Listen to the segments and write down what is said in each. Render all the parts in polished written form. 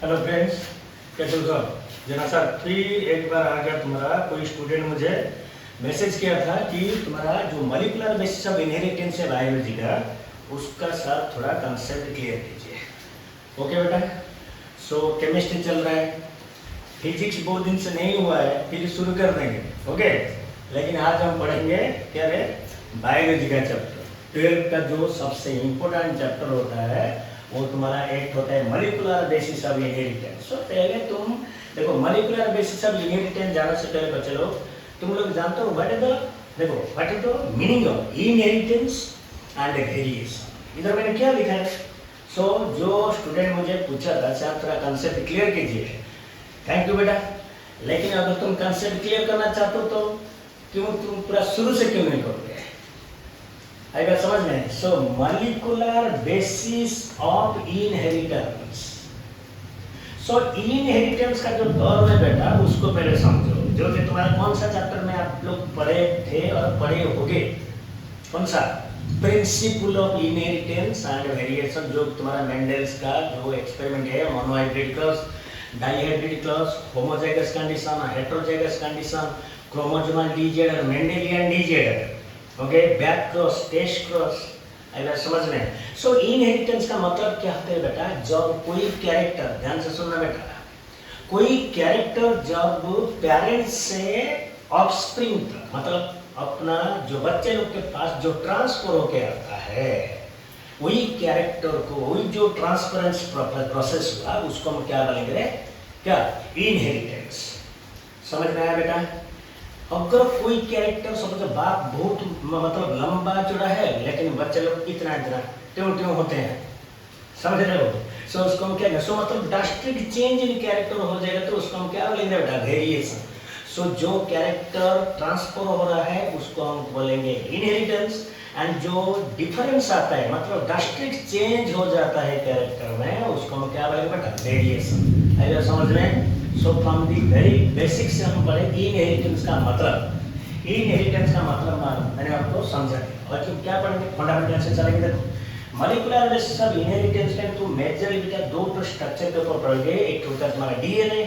Hello friends, कैसे हो सब? जना सर फिर एक बार आ गया तुम्हारा कोई स्टूडेंट मुझे मैसेज किया था कि तुम्हारा जो मॉलिक्यूलर बेसिस ऑफ इनहेरिटेंस है बायोलॉजी का, उसका सर थोड़ा कंसेप्ट क्लियर कीजिए। ओके बेटा, सो केमिस्ट्री चल रहा है, फिजिक्स बहुत दिन से नहीं हुआ है, फिर शुरू कर देंगे। ओके, लेकिन आज हम पढ़ेंगे क्या है, बायोलॉजी का चैप्टर 12 का जो सबसे इम्पोर्टेंट चैप्टर होता है वो तुम्हारा एक होता है मॉलिक्यूलर बेसिस ऑफ इनहेरिटेंस। सो पहले तुम देखो मॉलिक्यूलर बेसिस ऑफ इनहेरिटेंस जाने से पहले बच्चे लोग तुम लोग जानते हो व्हाट इज द, देखो what is the meaning of inheritance and variation. इधर मैंने क्या लिखा है? सो जो स्टूडेंट मुझे पूछा था सर थोड़ा कंसेप्ट क्लियर कीजिए, थैंक यू बेटा। लेकिन अगर तुम कंसेप्ट क्लियर करना चाहते हो तो क्यों तुम पूरा शुरू से क्यों नहीं करोगे? आई बात समझ में? So molecular basis of inheritance. So inheritance का जो टर्म है बेटा उसको पहले समझो, जो कि तुम्हारा कौन सा चैप्टर में आप लोग पढ़े थे और पढ़े होगे, कौन सा? Principle of inheritance and variation, जो तुम्हारा मेंडल्स का जो एक्सपेरिमेंट है, monohybrid cross, dihybrid cross, homozygous condition, heterozygous condition, chromosomal disease और Mendelian disease, okay, back cross, test cross, आई समझ में? सो इनहेरिटेंस का मतलब क्या होता है बेटा? जब कोई कैरेक्टर, ध्यान से सुनना बेटा, कोई कैरेक्टर जब पेरेंट्स से ऑफस्प्रिंग तक, मतलब अपना जो बच्चे लोग के पास जो ट्रांसफर होके आता है, वही कैरेक्टर को, वही जो ट्रांसफरेंस प्रोसेस हुआ उसको हम क्या बोलेंगे? क्या? इनहेरिटेंस। समझ में आया बेटा? अगर कोई कैरेक्टर समझो बाप बहुत मतलब लंबा चौड़ा है लेकिन बच्चे लोग इतना इतना त्यों त्यों होते हैं, समझ रहे हो? सो उसको हम क्या, सो मतलब ड्रास्टिक चेंज इन कैरेक्टर हो जाएगा तो उसको हम क्या बोलेंगे बेटा? वेरिएशन। सो जो कैरेक्टर ट्रांसफर हो रहा है उसको हम बोलेंगे इनहेरिटेंस, एंड जो डिफरेंस आता है मतलब ड्रास्टिक चेंज हो जाता है कैरेक्टर में उसको हम क्या बोलेंगे बेटा? वेरिएशन। आइए समझ में? So from the very basic से हम पढ़े इनहेरिटेंस का मतलब। इनहेरिटेंस का मतलब मैंने आपको समझा दिया, और तुम क्या पढ़ेंगे? फंडामेंटल से चलेंगे। देखो मॉलिक्यूलर बेसिस ऑफ इनहेरिटेंस में तुम मेजरली बेटा दो तो स्ट्रक्चर के ऊपर पढ़ोगे, एक होता है तुम्हारा डीएनए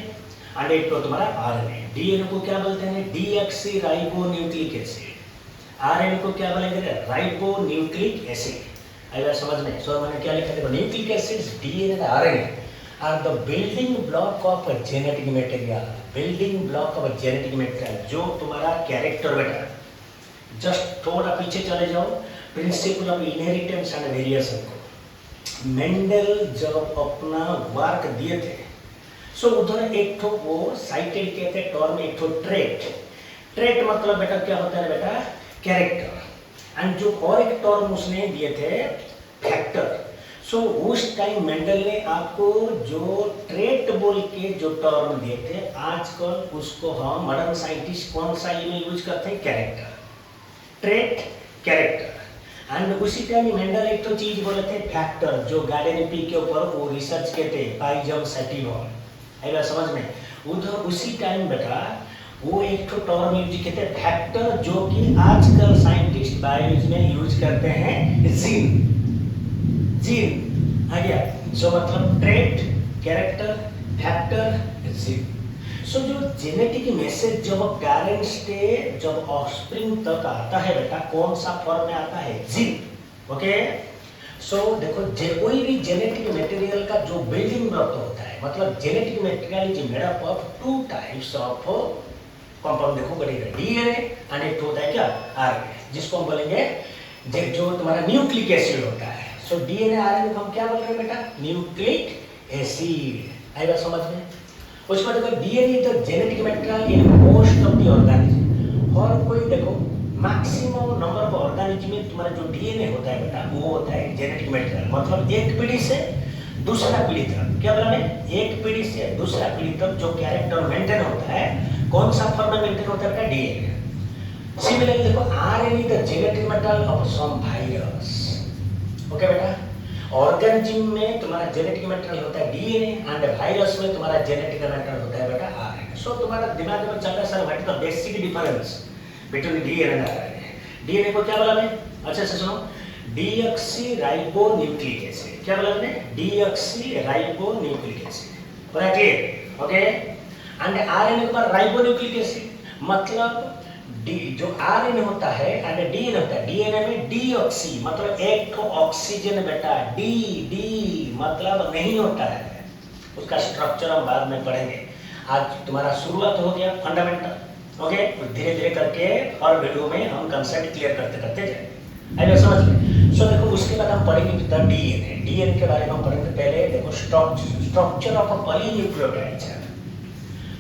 एंड एक तो तुम्हारा आरएनए। डीएनए को क्या बोलते हैं? Deoxy ribo nucleic acid. RNA को क्या बोलेंगे? Ribo nucleic acid. आई बात समझ में? सो मैंने क्या लिखा? देखो nucleic acids, DNA and RNA are the building block of a genetic material, building block of a genetic material, जो तुम्हारा कैरेक्टर बेटा। जस्ट थोड़ा पीछे चले जाओ, principal of inheritance and variation को मेंडल जब अपना वर्क दिए थे, सो उधर एक ठो वो साइटेड कहते हैं टर्म, एक ठो ट्रेट। ट्रेट मतलब बेटा क्या होता है बेटा? कैरेक्टर। एंड जो और एक टर्म उसने दिए थे फैक्टर। सो उस टाइम मेंडल ने आपको जो ट्रेट बोल के जो टर्म दिए थे, आजकल उसको हम मॉडर्न साइंटिस्ट कौन सा में यूज करते हैं? Character, trait, character. एंड उसी टाइम मेंडल एक तो चीज बोले थे फैक्टर, जो गार्डेनिपी के ऊपर वो रिसर्च के थे, पाइजम सेटिवॉन। आई समझ में? उधर उसी टाइम बेटा वो एक तो टर्म यूज कहते हैं फैक्टर, जो कि आजकल साइंटिस्ट बायोलॉजी में यूज करते हैं जीन। जीन आ गया। सो मतलब ट्रेट, कैरेक्टर, फैक्टर, जीन। सो जो जेनेटिक मैसेज जब पेरेंट्स से जब ऑफस्प्रिंग तक आता है बेटा, कौन सा फॉर्म में आता है? जीन। ओके, सो देखो कोई भी जेनेटिक मटेरियल का जो बिल्डिंग ब्लॉक होता है, मतलब genetic material is made up of to types of compound. देखो करेगा डीएनए एंड एक होता है क्या? आरएनए, जिसको हम बोलेंगे जो तुम्हारा न्यूक्लिक एसिड होता है। सो डीएनए आरएनए को हम क्या बोल रहे हैं बेटा? Nucleic acid. आई बात समझ में? उसमें देखो DNA is the genetic material in most of the organism. और कोई देखो मैक्सिमम नंबर ऑफ ऑर्गेनिज्म में तुम्हारा जो डीएनए होता है बेटा वो होता है जेनेटिक मटेरियल, मतलब एक पीढ़ी से दूसरा पीढ़ी तक। क्या बोला मैं? एक पीढ़ी से दूसरा पीढ़ी तक जो कैरेक्टर मेंटेन होता है, कौन सा फॉर्म में मेंटेन होता है बेटा? डीएनए। सिमिलरली देखो RNA the genetic material of some virus. Okay बेटा, ऑर्गेनिज्म में तुम्हारा जेनेटिक मटेरियल होता है डीएनए एंड वायरस में तुम्हारा जेनेटिक मटेरियल होता है बेटा आरएनए। सो तुम्हारा दिमाग में चल रहा है sir what is the basic difference between DNA and RNA? DNA को क्या बोला मैं? अच्छा से सुनो, डीऑक्सी राइबो न्यूक्लिक एसिड। क्या बोला मैंने? Deoxy ribo nucleic acid. पूरा क्लियर, ओके। एंड आरएनए के बाद राइबोन्यूक्लिक एसिड, मतलब डी जो आरएनए होता है एंड डीएनए होता है, डीएनए में डीऑक्सी मतलब एक तो ऑक्सीजन बेटा, डी डी मतलब नहीं होता है, उसका स्ट्रक्चर हम बाद में पढ़ेंगे। आज तुम्हारा शुरुआत हो गया फंडामेंटल, ओके। धीरे धीरे करके हर वीडियो में हम कंसेप्ट क्लियर करते करते जाएंगे, आइए समझ में। सो देखो उसके बाद हम पढ़ेंगे कितना डीएनए, डीएनए के बारे में हम पढ़ेंगे। पहले देखो स्ट्रक्चर ऑफ अ पॉलीन्यूक्लियोटाइड।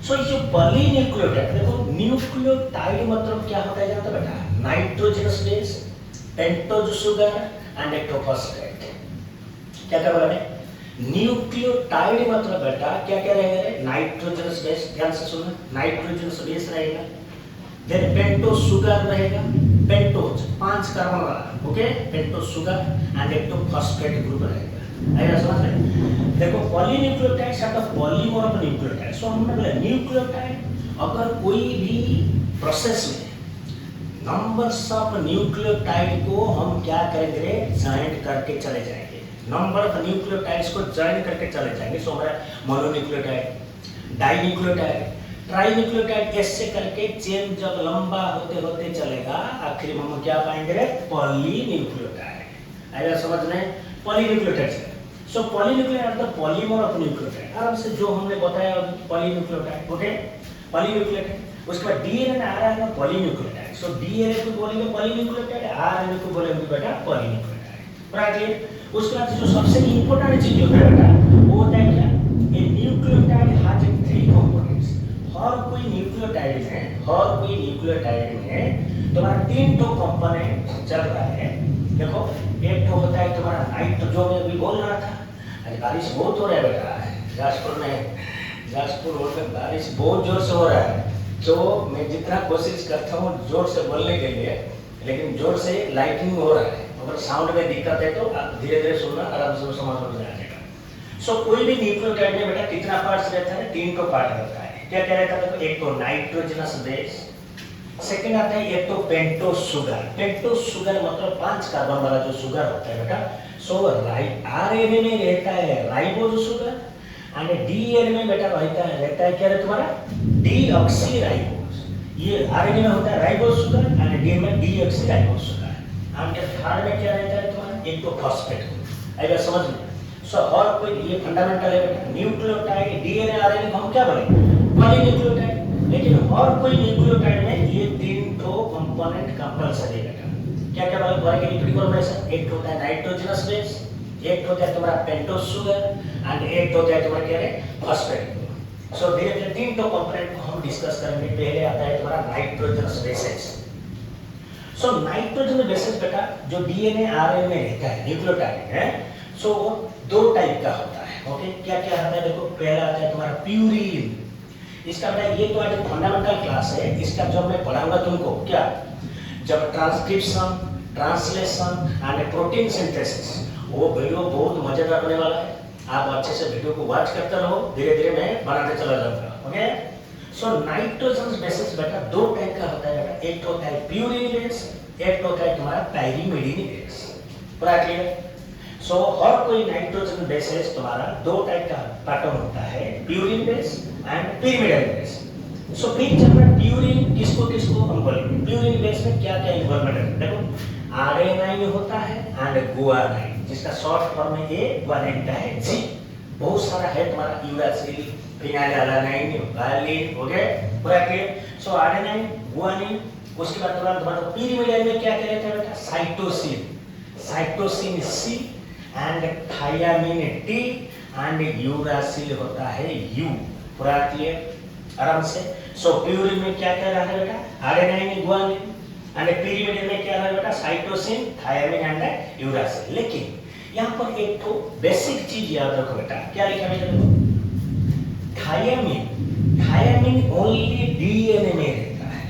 सो ये पॉलीन्यूक्लियोटाइड देखो, न्यूक्लियोटाइड मतलब क्या होता है जानते बेटा, nitrogenous base, pentose sugar and एक्टोफॉस्फेट। क्या क्या बोला है, न्यूक्लियोटाइड मतलब बेटा क्या क्या रहेगा, नाइट्रोजनस बेस, ध्यान से सुनना, नाइट्रोजनस बेस रहेगा, देन पेंटोज शुगर रहेगा, पेंटोज 5 कार्बन वाला, ओके, पेंटोज शुगर एंड एक्टोफॉस्फेट ग्रुप रहेगा, आइए समझ में। देखो polynucleotides are the polymer of nucleotide. So हमने बोला न्यूक्लियोटाइड, अगर कोई भी प्रोसेस में नंबर्स ऑफ न्यूक्लियोटाइड को हम क्या करेंगे, ज्वाइन करके चले जाएंगे, नंबर ऑफ न्यूक्लियोटाइड्स को ज्वाइन करके चले जाएंगे। सो हमारा मोनोन्यूक्लियोटाइड, डाइन्यूक्लियोटाइड, ट्राइन्यूक्लियोटाइड, ऐसे करके चेन जब लंबा होते होते चलेगा, आखिर में हम क्या पाएंगे, पॉलीन्यूक्लियोटाइड। आइए समझ में, polynucleotide. So polynucleotide are the polymer of nucleotide, आराम से जो हमने बताया पॉलीन्यूक्लियोटाइड, ओके, पॉलीन्यूक्लियोटाइड। उसके बाद डीएनए आ रहा है पॉलीन्यूक्लियोटाइड। सो डीएनए को बोलेंगे पॉलीन्यूक्लियोटाइड, आरएनए को बोलेंगे बेटा पॉलीन्यूक्लियोटाइड, पूरा क्लियर। उसके बाद जो सबसे इंपॉर्टेंट चीज होता है बेटा, वो होता है क्या, ए न्यूक्लियोटाइड हैज 3 कंपोनेंट्स। हर कोई न्यूक्लियोटाइड में तुम्हारा 3 तो कंपोनेंट चल रहा है। देखो एक तो होता है तुम्हारा नाइट्रो, जो मैं अभी बोल रहा था, अरे बारिश बहुत हो रहा है बेटा, जाजपुर रोड में बारिश बहुत जोर से हो रहा है, तो मैं जितना कोशिश करता हूँ जोर से बोलने के लिए, लेकिन जोर से लाइटिंग हो रहा है, अगर साउंड में दिक्कत है तो धीरे धीरे सुनना, आराम से समझ में आ जाएगा। सो कोई भी न्यूक्लियोटाइड में बेटा कितना पार्ट्स रहता है, 3 तो पार्ट रहता है। क्या क्या रहता है, देखो एक तो नाइट्रोजनस बेस, सेकंड आता है एक तो पेंटोज शुगर। पेंटोज शुगर मतलब 5 कार्बन वाला जो शुगर होता है बेटा। सो आरएनए में रहता है राइबोज शुगर एंड डीएनए में बेटा रहता है क्या, तुम्हारा डीऑक्सीराइबोज। ये आरएनए में होता है राइबोज शुगर एंड डीएनए में डीऑक्सीराइबोज शुगर, एंड थर्ड में क्या रहता है तुम्हारा, एक तो फॉस्फेट। आइए समझ में। सो और कोई ये फंडामेंटल है बेटा, न्यूक्लियोटाइड डीएनए आरएनए को हम क्या बोलेंगे, पॉलीन्यूक्लियोटाइड। लेकिन और कोई न्यूक्लियोटाइड में ये 3 तो कंपोनेंट कंपल्सरी बेटा। क्या क्या बात बोलेंगे, रिपीट करो मेरे साथ। एक होता है नाइट्रोजनस बेस, एक होता है तुम्हारा पेंटोज शुगर एंड एक होता है तुम्हारा क्या है, फॉस्फेट। सो धीरे धीरे 3 तो कंपोनेंट को हम डिस्कस करेंगे। पहले आता है तुम्हारा नाइट्रोजनस बेसेस। सो नाइट्रोजनस बेसेस बेटा जो डीएनए आरएनए में रहता है न्यूक्लियोटाइड है, सो वो 2 टाइप का होता है, ओके। क्या क्या होता है, देखो पहला आता है तुम्हारा प्यूरिन। इसका बेटा ये तो आज फंडामेंटल क्लास है, इसका जब मैं पढ़ाऊंगा तुमको क्या, जब transcription, translation and protein synthesis, वो वीडियो बहुत मजेदार होने वाला है। आप अच्छे से वीडियो को वॉच करते रहो, धीरे धीरे मैं बनाते चला जाऊंगा, ओके। सो नाइट्रोजन बेसिस बेटा 2 टाइप का होता है बेटा, एक होता है प्यूरिन बेस, एक होता है तुम्हारा पाइरीमिडीन बेस, पूरा क्लियर। सो हर कोई नाइट्रोजन बेसेस तुम्हारा 2 टाइप का पैटर्न होता है, प्यूरिन बेस एंड पिरिमिडल बेस। सो फिर जब मैं प्यूरिन किसको हम बोलेंगे, प्यूरिन बेस में क्या क्या इन्वॉल्वमेंट है, देखो आरएनआई होता है एंड गुआनाइन, जिसका शॉर्ट फॉर्म में ए, गुआनाइन का है जी। बहुत सारा है तुम्हारा, यूरासिल, फिनाइलएलानाइन, वालिन, हो गए पूरा क्लियर। सो आरएनआई, गुआनाइन, उसके बाद तुम्हारा पिरिमिडल में क्या क्या रहता है बेटा, cytosine C and thymine T and uracil होता है यू, पूरा क्लियर आराम से। सो प्यूरिन में क्या क्या रहा है बेटा, आरएनआई, गुआनिन, एंड पिरिमिडल में क्या रहा है बेटा, साइटोसिन, थायामिन एंड यूरासिल। लेकिन यहाँ पर एक तो बेसिक चीज याद रखो बेटा, क्या लिखा है देखो, थायामिन ओनली डीएनए में रहता है।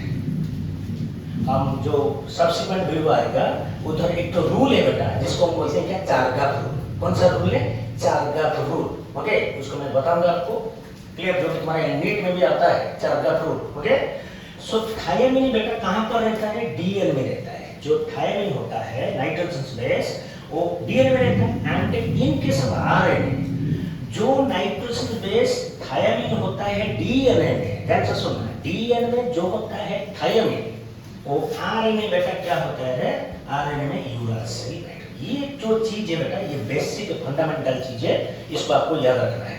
हम जो सब्सिक्वेंट वीडियो आएगा उधर एक तो रूल है बेटा, जिसको हम बोलते हैं क्या, चारगाफ रूल। कौन सा रूल है, चारगाफ रूल, ओके। उसको मैं बताऊंगा आपको क्लियर, जो कि तुम्हारे नीट में भी आता है, चारगाफ रूल, ओके। सो थायामिन बेटा कहाँ पर रहता है, डीएनए में रहता है। जो थायामिन होता है नाइट्रोजन बेस, वो डीएनए में रहता है। And in case of RNA, जो नाइट्रोजन बेस थायमिन होता है डीएनए में, ध्यान से सुनना, डीएनए में जो होता है थायमिन, वो आरएनए बेटा क्या होता है, आरएनए में यूरासिल। ये जो चीज है बेटा, ये बेसिक फंडामेंटल चीज है, इसको आपको याद रखना है।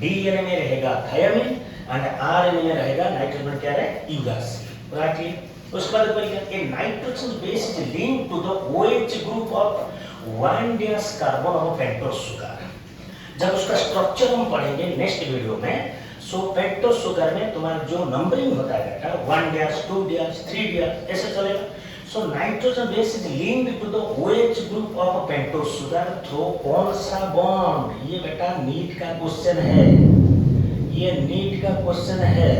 डीएनए में रहेगा थायमिन एंड आरएनए में रहेगा नाइट्रोजन क्या है, यूरासिल, राइट। उसके बाद a nitrogen base is linked to the OH group of 1' carbon of pentose sugar. जब उसका स्ट्रक्चर हम पढ़ेंगे नेक्स्ट वीडियो में, सो पेंटोस शुगर में तुम्हारा जो नंबरिंग होता है बेटा 1', 2', 3' ऐसे चलेगा। So nitrogen base is linked to the OH group of pentose sugar through कौन सा बॉन्ड, ये बेटा नीट का क्वेश्चन है, ये नीट का क्वेश्चन है।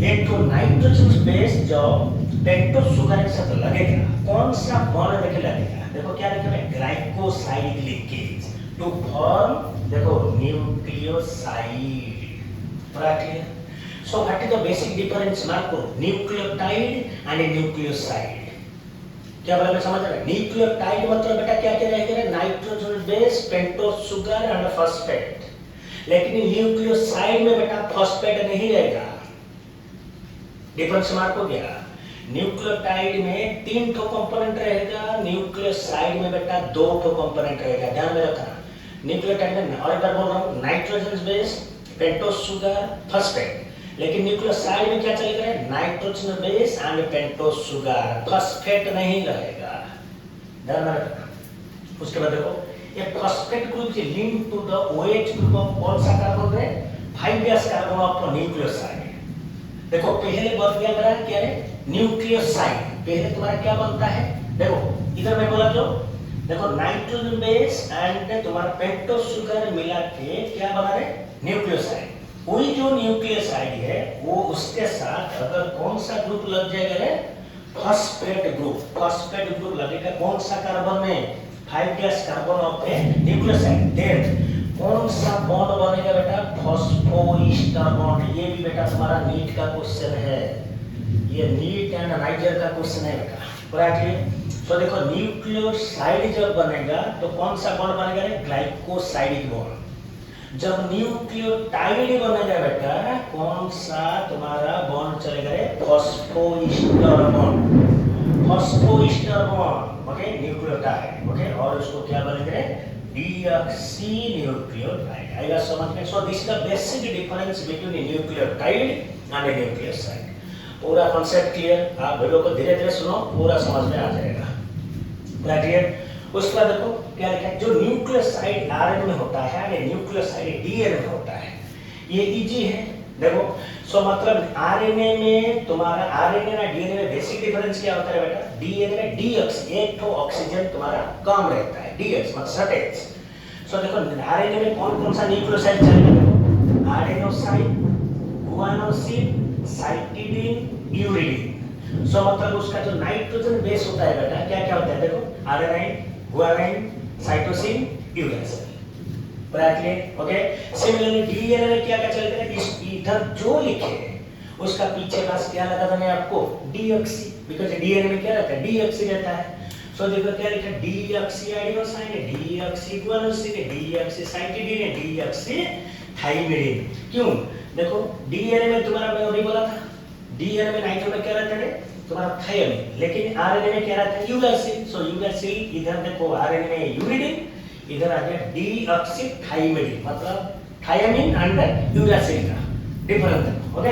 एक तो नाइट्रोजन बेस जो पेंटोस शुगर के साथ लगेगा, कौन सा बॉन्ड देखे लगेगा, देखो क्या लिखा है, ग्लाइकोसाइड लिंकेज टू फॉर्म, देखो nucleoside, right. So what is the basic difference Marco, nucleotide and nucleoside, क्या बोला मैं समझ रहा है। न्यूक्लियोटाइड मतलब बेटा क्या क्या रहेगा, nitrogen base pentose sugar and phosphate, लेकिन न्यूक्लियोसाइड में बेटा फॉस्फेट नहीं रहेगा। डिफरेंस मार्क हो गया। न्यूक्लियोटाइड में 3 ठो कंपोनेंट रहेगा, न्यूक्लियोसाइड में बेटा 2 ठो कंपोनेंट रहेगा, ध्यान में रखना। न्यूक्लियोटाइड में और एक बार बोल रहा हूँ, nitrogen base pentose sugar phosphate, लेकिन न्यूक्लियोसाइड में क्या चलेगा, nitrogen base and pentose sugar, phosphate नहीं रहेगा, ध्यान में रखना। उसके बाद देखो ये फॉस्फेट ग्रुप से link to the OH group of कौन सा कार्बन है, 5' कार्बन ऑफ न्यूक्लियोसाइड। देखो पहले बन गया मेरा क्या है, न्यूक्लियोसाइड, पहले तुम्हारा क्या बनता है, देखो इधर मैं बोला, जो देखो नाइट्रोजन बेस एंड तुम्हारा पेंटोस शुगर मिला के क्या बना रहे, न्यूक्लियोसाइड। वही जो न्यूक्लियोसाइड है वो उसके साथ अगर कौन सा ग्रुप लग जाएगा, फॉस्फेट ग्रुप, फॉस्फेट ग्रुप लगेगा कौन सा कार्बन में, 5' कार्बन ऑफ न्यूक्लियोसाइड, देन कौन सा बॉन्ड बनेगा बेटा, फॉस्फोईस्टर बॉन्ड। ये भी बेटा तुम्हारा नीट का क्वेश्चन है, ये नीट एंड नाइजर का क्वेश्चन है बेटा, राइट। तो देखो न्यूक्लियोसाइड जब बनेगा तो कौन सा बॉन्ड बनेगा, ग्लाइकोसाइडिक बॉन्ड। जब न्यूक्लियोटाइड बनेगा बेटा कौन सा तुम्हारा बॉन्ड चलेगा, phosphoester bond, phosphoester bond, okay, nucleotide, okay, और उसको क्या बनेगा, डीऑक्सी न्यूक्लियोटाइड। आएगा समझ में। So this is the basic difference between nucleotide and nucleoside. पूरा कॉन्सेप्ट क्लियर, आप वीडियो को धीरे धीरे सुनो, पूरा समझ में आ जाएगा, क्लियर। उसके बाद देखो क्या लिखा है, जो न्यूक्लियोसाइड आरएनए में होता है और न्यूक्लियोसाइड डीएनए में होता है, ये इजी है। देखो सो मतलब आरएनए में तुम्हारा, आरएनए और डीएनए में बेसिक डिफरेंस क्या होता है बेटा, डीएनए में डीऑक्सी, एक तो ऑक्सीजन तुम्हारा कम रहता है, डीएक्स मतलब शॉर्टेज। सो देखो आरएनए में कौन कौन सा न्यूक्लियोसाइड चलेगा, देखो आडेनोसाइन, गुआनोसिन, साइटिडीन, यूरिडीन। सो मतलब उसका जो नाइट्रोजन बेस होता है बेटा क्या क्या होता है, देखो adenine, guanine, cytosine, uracil, bracket, okay. Similarly DNA में क्या क्या चलता है, इस इधर जो लिखे उसका पीछे बस क्या लगा था मैं आपको, डीऑक्सी, बिकॉज़ डीएनए में क्या रहता है, डीऑक्सी रहता है। सो देखो क्या लिखा है, deoxy adenosine, deoxy guanosine, deoxy cytidine, deoxy thymidine. क्यों, देखो डीएनए में तुम्हारा मैं अभी बोला था, डीएनए में नाइट्रोजन में क्या रहता है तुम्हारा थायमिन, लेकिन आरएनए में क्या रहता है, यूरासिल। सो यूरासिल इधर देखो आरएनए में यूरिडीन, इधर आ गया डीऑक्सी थाइमिडीन, मतलब थायमिन एंड यूरासिल का डिफरेंस, ओके।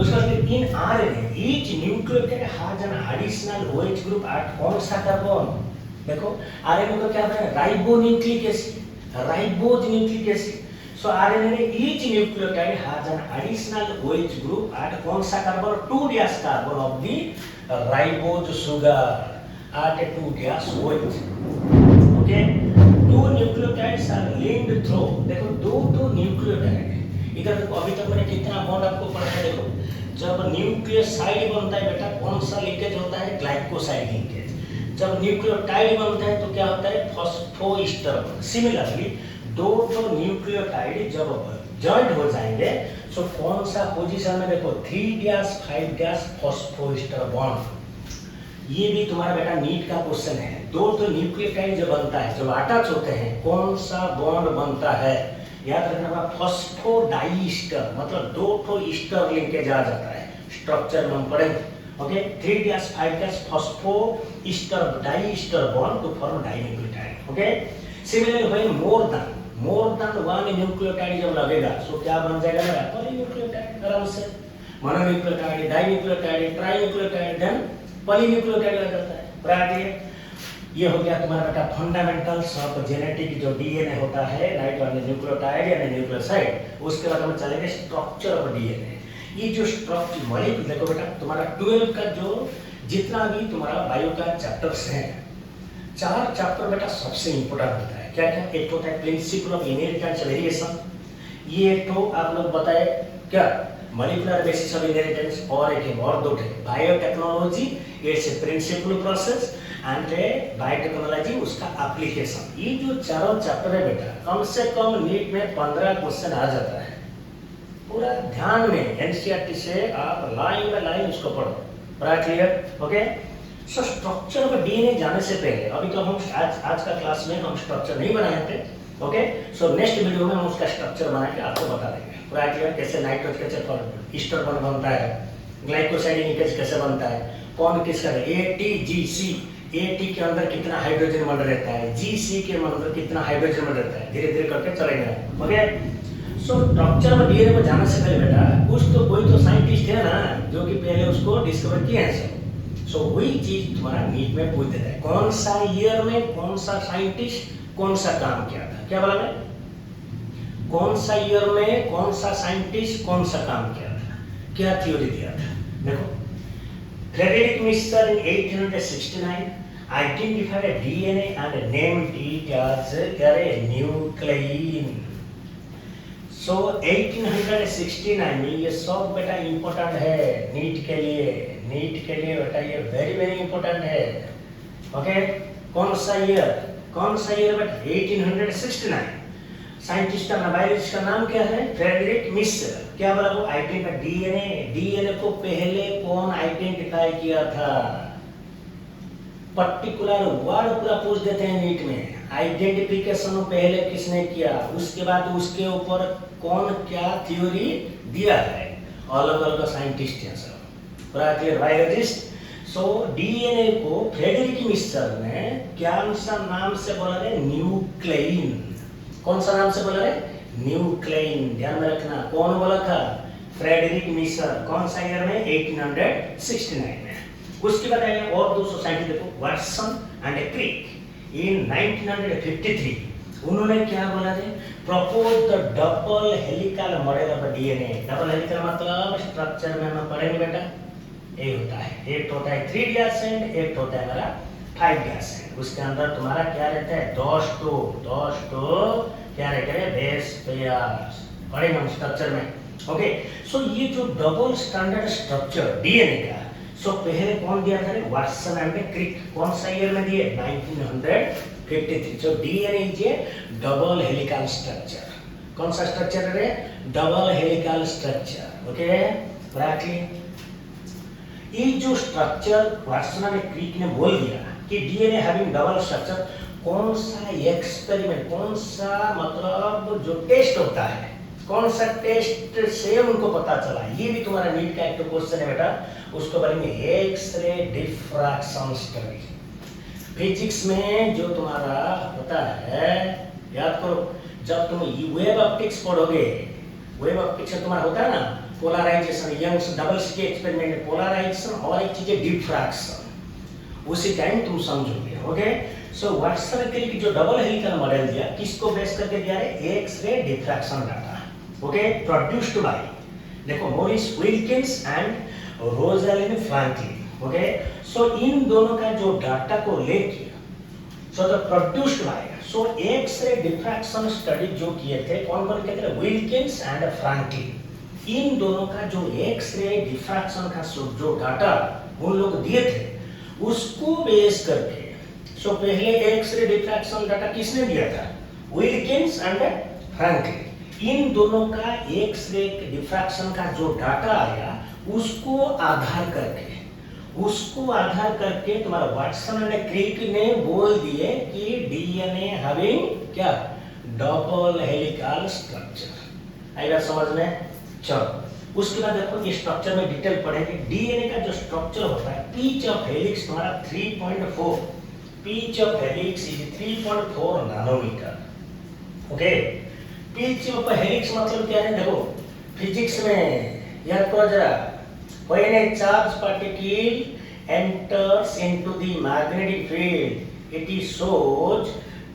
उसके बाद in RNA each nucleotide has an additional OH group at कौन सा कार्बन, देखो आरएनए को क्या बोलते हैं, ribonucleic acid, ribose nucleic acid. So RNA में each nucleotide has an additional OH group at कौन सा carbon, 2' carbon of the ribose sugar at 2' OH, okay। 2 nucleotides are linked through, देखो दो न्यूक्लियोटाइड, इधर देखो अभी तक मैंने कितना बॉन्ड आपको पढ़ाया, देखो जब न्यूक्लियोसाइड बनता है बेटा कौन सा लिंकेज होता है, ग्लाइकोसाइड लिंकेज। जब न्यूक्लियोटाइड बनता है तो क्या होता है, फॉस्फोईस्टर। सिमिलरली दो न्यूक्लियोटाइड जब जॉइंट हो जाएंगे तो कौन सा पोजीशन में, देखो 3' 5' फॉस्फोईस्टर बॉन्ड। ये भी तुम्हारा बेटा नीट का क्वेश्चन है। दो न्यूक्लियोटाइड जब बनता है, जब अटैच होते हैं कौन सा बॉन्ड बनता है, याद रखना फॉस्फोडाइस्टर मतलब 2 ठो ईस्टर लिंकेज आ जाता है स्ट्रक्चर में हम पढ़ेंगे। Okay 3'5' phospho ester diester bond to form dinucleotide. Okay similarly when more than 1 nucleotide जब लगेगा तो क्या बन जाएगा मेरा पॉलीन्यूक्लियोटाइड आराम से मोनोन्यूक्लियोटाइड डाइन्यूक्लियोटाइड ट्राइन्यूक्लियोटाइड देन पॉलीन्यूक्लियोटाइड आ जाता है। बराबर ये हो गया तुम्हारा बेटा फंडामेंटल्स ऑफ जेनेटिक जो डीएनए होता है राइट वाले न्यूक्लियोटाइड या न्यूक्लियोसाइड। उसके बाद हम चलेंगे स्ट्रक्चर ऑफ डीएनए। ये जो स्ट्रक्चर मॉलिक्यूल देखो बेटा तुम्हारा 12 का जो जितना भी तुम्हारा बायो का चैप्टर्स हैं 4 चैप्टर बेटा सबसे इंपॉर्टेंट होता है। क्या क्या एक होता है प्रिंसिपल ऑफ इनहेरिटेंस वेरिएशन, ये तो आप लोग बताए क्या मॉलिक्यूलर बेसिस ऑफ इनहेरिटेंस, और एक और दो biotechnology it's a principle process and biotechnology उसका एप्लीकेशन। ये जो चारों चैप्टर है बेटा कम से कम नीट में 15 क्वेश्चन आ जाता है। पूरा ध्यान में एनसीईआरटी से आप लाइन बाय लाइन उसको पढ़ो। पूरा clear? Okay so structure of DNA जाने से पहले अभी तो हम आज का क्लास में हम स्ट्रक्चर नहीं बनाए थे। ओके सो नेक्स्ट वीडियो में हम उसका स्ट्रक्चर बना के आपको बता देंगे। पूरा क्लियर? कैसे नाइट्रोज कैसे ईस्टर बॉन्ड बनता है, ग्लाइकोसाइड लिंकेज कैसे बनता है, कौन किसका एटीजीसी एटी के अंदर कितना हाइड्रोजन बंड रहता है, जीसी के अंदर कितना हाइड्रोजन बंड रहता है, धीरे धीरे करके चलेंगे। ओके सो स्ट्रक्चर में डीएनए में जाने से पहले बेटा कुछ तो कोई तो साइंटिस्ट है ना जो कि पहले उसको डिस्कवर किया है सब। सो वही चीज तुम्हारा नीट में पूछ देता है कौन सा ईयर में कौन सा साइंटिस्ट कौन सा काम किया था। क्या बोला मैं? कौन सा ईयर में कौन सा साइंटिस्ट कौन सा काम किया था, क्या थ्योरी दिया था। देखो Frederick Mister in 1869 identified a DNA and named it as a nuclein. So 1869 में ये सब बेटा इम्पोर्टेंट है नीट के लिए बेटा ये वेरी वेरी इम्पोर्टेंट है। ओके कौन सा ईयर बेटा 1869। साइंटिस्ट का बायोलॉजिस्ट का नाम क्या है? Friedrich Miescher. क्या बोला वो आइडेंटिफाई डीएनए को पहले कौन आइडेंटिफाई किया था? पर्टिकुलर वर्ड पूरा पूछ देते हैं नीट में। आइडेंटिफिकेशन पहले किसने किया, उसके बाद उसके ऊपर कौन क्या थ्योरी दिया है, अलग अलग साइंटिस्ट हैं सब। पूरा क्लियर? बायोलॉजिस्ट। सो डीएनए को फ्रेडरिक मिस्टर ने क्या सा नाम से बोला है? न्यूक्लियन। कौन सा नाम से बोला है? न्यूक्लियन। ध्यान में रखना कौन बोला था? Friedrich Miescher. कौन सा ईयर में? 1869 में। उसके बाद आया और 200 साइंटिस्ट देखो वाटसन एंड क्रिक इन 1953 उन्होंने क्या बोला थे? Propose the double helical model of DNA. Double helical मतलब स्ट्रक्चर में हम पढ़ेंगे बेटा ये होता है, एक होता है 3 एसेंड, एक होता है हमारा 5 एसेंड। उसके अंदर तुम्हारा क्या रहता है? 10 टो क्या रहता है? Base pairs. पढ़ेंगे हम स्ट्रक्चर में। ओके सो ये जो डबल स्टैंडर्ड स्ट्रक्चर डीएनए का सो पहले कौन दिया था? Watson and Crick. कौन सा ईयर में दिए? 1953। So DNA is a double helical structure. कौन सा स्ट्रक्चर है? Double helical structure. Okay briefly ये जो स्ट्रक्चर वाटसन एंड क्रिक ने बोल दिया कि डीएनए हैविंग डबल स्ट्रक्चर, कौन सा एक्सपेरिमेंट, कौन सा मतलब जो टेस्ट होता है, कौन सा टेस्ट से उनको पता चला? ये भी तुम्हारा नीट का एक क्वेश्चन है बेटा, उसको बोलेंगे एक्स-रे डिफ्रैक्शन स्टडी। फिजिक्स में जो तुम्हारा होता है याद करो, जब तुम वेव ऑप्टिक्स पढ़ोगे, वेव ऑप्टिक्स में तुम्हारा होता है ना polarization, Young's double slit experiment में पोलराइजेशन और एक चीज है डिफ्रैक्शन। उसी टाइम तुम समझोगे। ओके सो वाटसन के जो डबल हेलिकल मॉडल दिया किसको बेस करके दिया है? X-ray diffraction data. Okay produced by देखो Maurice Wilkins and Rosalind Franklin. Okay so इन दोनों का जो डाटा को लेके so the produced by so x-ray diffraction study जो किए थे कौन किए थे? Wilkins and Franklin. इन दोनों का जो एक्स-रे डिफ्रैक्शन का जो डाटा उन लोग दिए थे उसको बेस करके सो पहले एक्स-रे डिफ्रैक्शन डाटा किसने दिया था? Wilkins and Franklin. इन दोनों का एक्स-रे डिफ्रैक्शन का जो डाटा आया उसको आधार करके तुम्हारा वाटसन एंड क्रिक ने बोल दिए कि डीएनए हैविंग क्या डबल हेलिकल स्ट्रक्चर। आई बात समझ में? चलो उसके बाद देखो ये स्ट्रक्चर में डिटेल पढ़ेंगे। डीएनए का जो स्ट्रक्चर होता है, पिच ऑफ हेलिक्स तुम्हारा 3.4, pitch of helix is 3.4 nanometer. Okay, pitch of helix मतलब क्या है? देखो फिजिक्स में याद करो जरा, when a charge particle enters into the magnetic field it is shows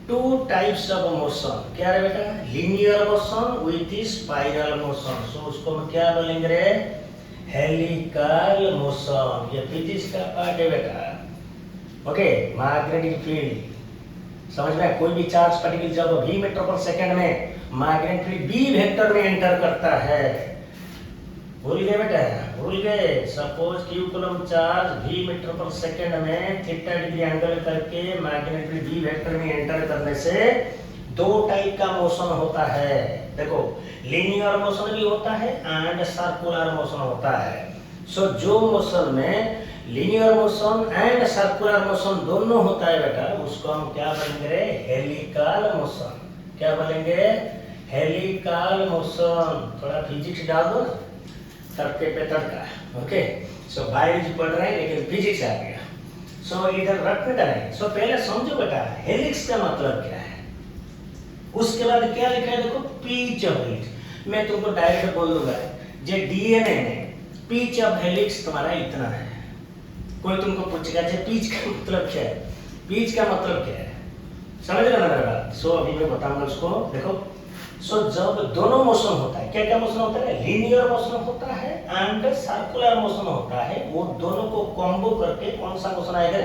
two types of motion. क्या है बेटा? Linear motion with spiral motion. So उसको हम क्या बोलेंगे रे? Helical motion. ये फिजिक्स का पार्ट है बेटा। ओके, मैग्नेटिक फील्ड समझ में? कोई भी चार्ज पार्टिकल जब v मीटर पर सेकंड में मैग्नेटिक फील्ड b वेक्टर में एंटर करता है, भूल गए बेटा? भूल गए? Suppose q coulomb charge v meter पर सेकंड में थीटा डिग्री एंगल करके मैग्नेटिक फील्ड b वेक्टर में एंटर करने से दो टाइप का मोशन होता है। देखो, लीनियर मोशन भी होता है एंड सर्कुलर मोशन होता है। सो जो मोशन में linear motion and circular motion दोनों होता है बेटा, उसको हम क्या बोलेंगे? Helical motion. क्या बोलेंगे? Helical motion. थोड़ा फिजिक्स डाल दो, तड़के पे तड़का। ओके, सो बायोलॉजी पढ़ रहे हैं लेकिन फिजिक्स आ गया। सो इधर रखने का नहीं। सो पहले समझो बेटा हेलिक्स का मतलब क्या है, उसके बाद क्या लिखा है देखो, पिच ऑफ हेलिक्स। मैं तुमको डायरेक्ट बोल दूंगा, जे डीएनए में पिच ऑफ हेलिक्स तुम्हारा इतना है। कोई तुमको पूछेगा जे पिच का मतलब क्या है, पिच का मतलब क्या है, समझ रहे ना मेरा बात? सो अभी मैं बताऊंगा उसको। देखो, सो जब दोनों मोशन होता है, क्या क्या मोशन होता है? लीनियर मोशन होता है एंड सर्कुलर मोशन होता है। वो दोनों को कॉम्बो करके कौन सा मोशन आएगा?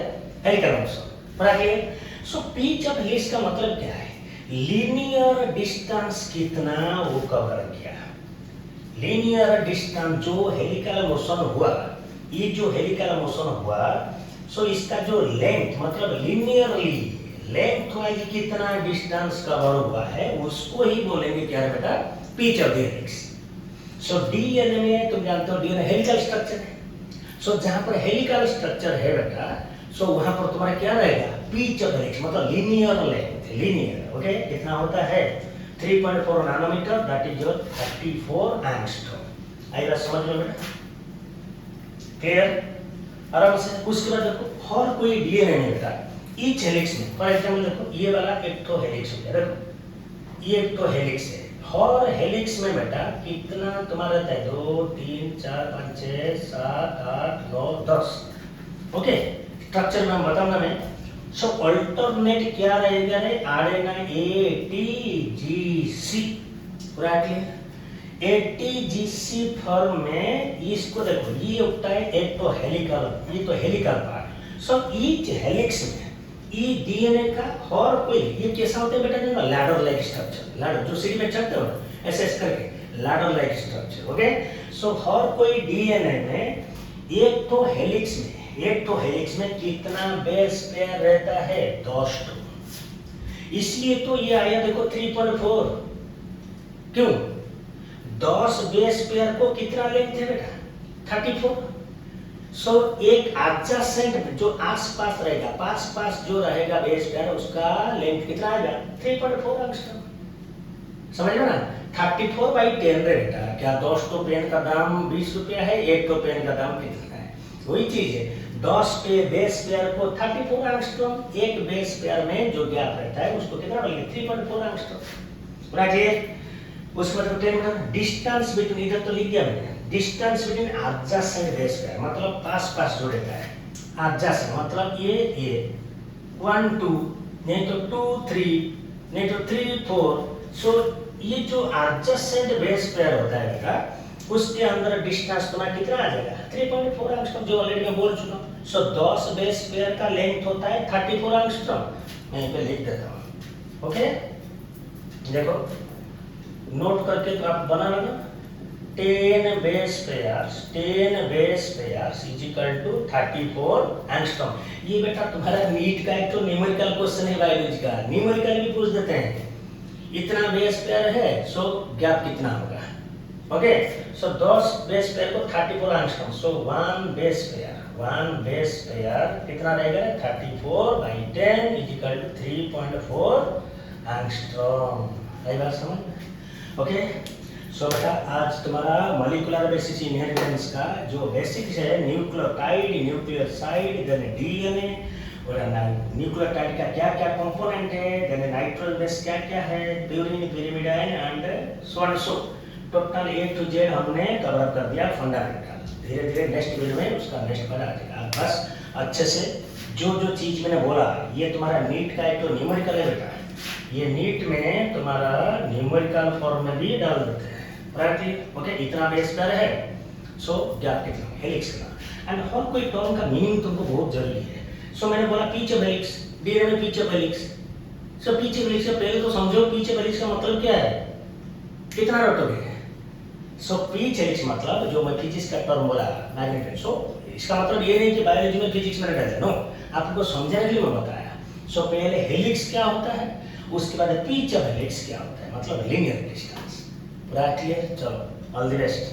Helical motion. पूरा clear? So pitch of helix का मतलब क्या है? लीनियर डिस्टेंस कितना वो कवर किया। लीनियर डिस्टेंस जो हेलिकल मोशन हुआ, ये जो हेलिकल मोशन हुआ, सो इसका जो लेंथ मतलब लीनियरली लेंथ वाइज कितना डिस्टेंस कवर हुआ है, उसको ही बोलेंगे क्या है बेटा? Pitch of the helix. So DNA में तुम जानते हो डीएनए हेलिकल स्ट्रक्चर है। सो जहां पर हेलिकल स्ट्रक्चर है बेटा, सो वहां पर तुम्हारा क्या रहेगा? पिच ऑफ हेलिक्स मतलब लीनियर लेंथ। लीनियर ओके, कितना होता है? 3.4 nanometer, that is your 34 angstrom. आई बात समझ लो बेटा? क्लियर? आराम से। उसके बाद देखो और कोई डीएनए में बेटा ईच हेलिक्स में, फॉर एग्जांपल देखो ये वाला एक तो हेलिक्स हो गया। देखो ये एक तो हेलिक्स है, और हेलिक्स में बेटा कितना तुम्हारा रहता है? 2 3 4 5 6 7 8 9 10। ओके, स्ट्रक्चर में हम बताऊंगा मैं। सो अल्टरनेट क्या रहेगा रे? RNA ATGC. पूरा क्लियर? एटीजीसी फॉर्म में इसको देखो, ये होता है एक तो हेलिकल, ये तो helical part. So each helix में ये डीएनए का और कोई ये कैसा होता है बेटा? जो लैडर लाइक स्ट्रक्चर, लैडर जो सीढ़ी में चढ़ते हो ऐसे ऐसे करके, लैडर लाइक स्ट्रक्चर। ओके, सो हर कोई डीएनए में एक तो हेलिक्स में कितना बेस पेयर रहता है? 10 टू। इसलिए तो ये आया देखो 3.4। क्यों? 10 बेस पेयर को कितना लेंथ है बेटा? 34। सो एक एडजेसेंट जो आसपास रहेगा, पास जो रहेगा बेस पेयर, उसका लेंथ कितना आएगा? 3.4 एंगस्ट्रॉम। समझ लो ना? 34/10 बेटा। क्या 10 तो पेन का दाम 20 रुपया है, एक तो पेन का दाम कितना है? वही चीज है। 10 पे बेस पेयर को 34 एंगस्ट्रॉम, एक बेस पेयर में जो गैप रहता है उसको कितना बोलेंगे? 3.4 एंगस्ट्रॉम। पूरा क्लियर? उसमें तो 10 डिस्टेंस बिटवीन, इधर तो लिख दिया मैंने, distance between adjacent base pair मतलब पास जो रहता है। एडजेसेंट मतलब ये 1 2 नहीं तो 2 3 नहीं तो 3 4। सो ये जो एडजेसेंट बेस पेयर होता है बेटा, उसके अंदर डिस्टेंस तुम्हारा कितना आ जाएगा? 3.4 एंगस्ट्रॉम, जो ऑलरेडी मैं बोल चुका हूँ। सो 10 बेस पेयर का लेंथ होता है 34 एंगस्ट्रॉम। मैं पे लिख देता हूँ। ओके, देखो नोट करके तो आप बना लेना। 10 base pairs is equal to 34 angstrom. ये बेटा तुम्हारा नीट का एक तो न्यूमेरिकल क्वेश्चन है, बायोलॉजी का न्यूमेरिकल भी पूछ देते हैं। इतना बेस पेयर है, सो गैप कितना होगा? ओके, सो 10 बेस पेयर को 34 एंगस्ट्रॉम। सो 1 बेस पेयर कितना रहेगा? 34/10 इज इक्वल टू 3.4 एंगस्ट्रॉम। आई बात समझ? ओके, सो बेटा आज तुम्हारा मॉलिक्यूलर बेसिस इनहेरिटेंस का जो बेसिक्स है, न्यूक्लियोटाइड, न्यूक्लियोसाइड, देन डीएनए, और न्यूक्लियोटाइड का क्या क्या कंपोनेंट है, देन नाइट्रोजन बेस क्या क्या है, purine, pyrimidine and so and so, total A to Z हमने कवर अप कर दिया फंडामेंटल। धीरे धीरे नेक्स्ट वीडियो में उसका नेक्स्ट बना देगा। बस अच्छे से जो जो चीज मैंने बोला, ये तुम्हारा नीट का एक तो न्यूमेरिकल है बेटा, ये नीट में तुम्हारा न्यूमेरिकल फॉर्म में भी डाल देते हैं। राइट? ओके, इतना बेस पर है। सो गैप कितना, हेलिक्स का, एंड हर कोई टर्म का मीनिंग तुमको बहुत जरूरी है। सो मैंने बोला पीच ऑफ हेलिक्स, डीएनए में pitch of helix. So pitch of helix से पहले तो समझो पीच ऑफ हेलिक्स का मतलब क्या है, कितना रटोगे? सो पीच हेलिक्स मतलब जो मैं फिजिक्स का टर्म बोला मैग्नेटिक, सो इसका मतलब ये नहीं कि बायोलॉजी में फिजिक्स में रटा है, नो, आपको समझाने के लिए मैं बताया। सो पहले हेलिक्स क्या होता है, उसके बाद पीच ऑफ हेलिक्स क्या होता है, मतलब लीनियर डिस्टेंस। पूरा क्लियर? चलो, ऑल द बेस्ट।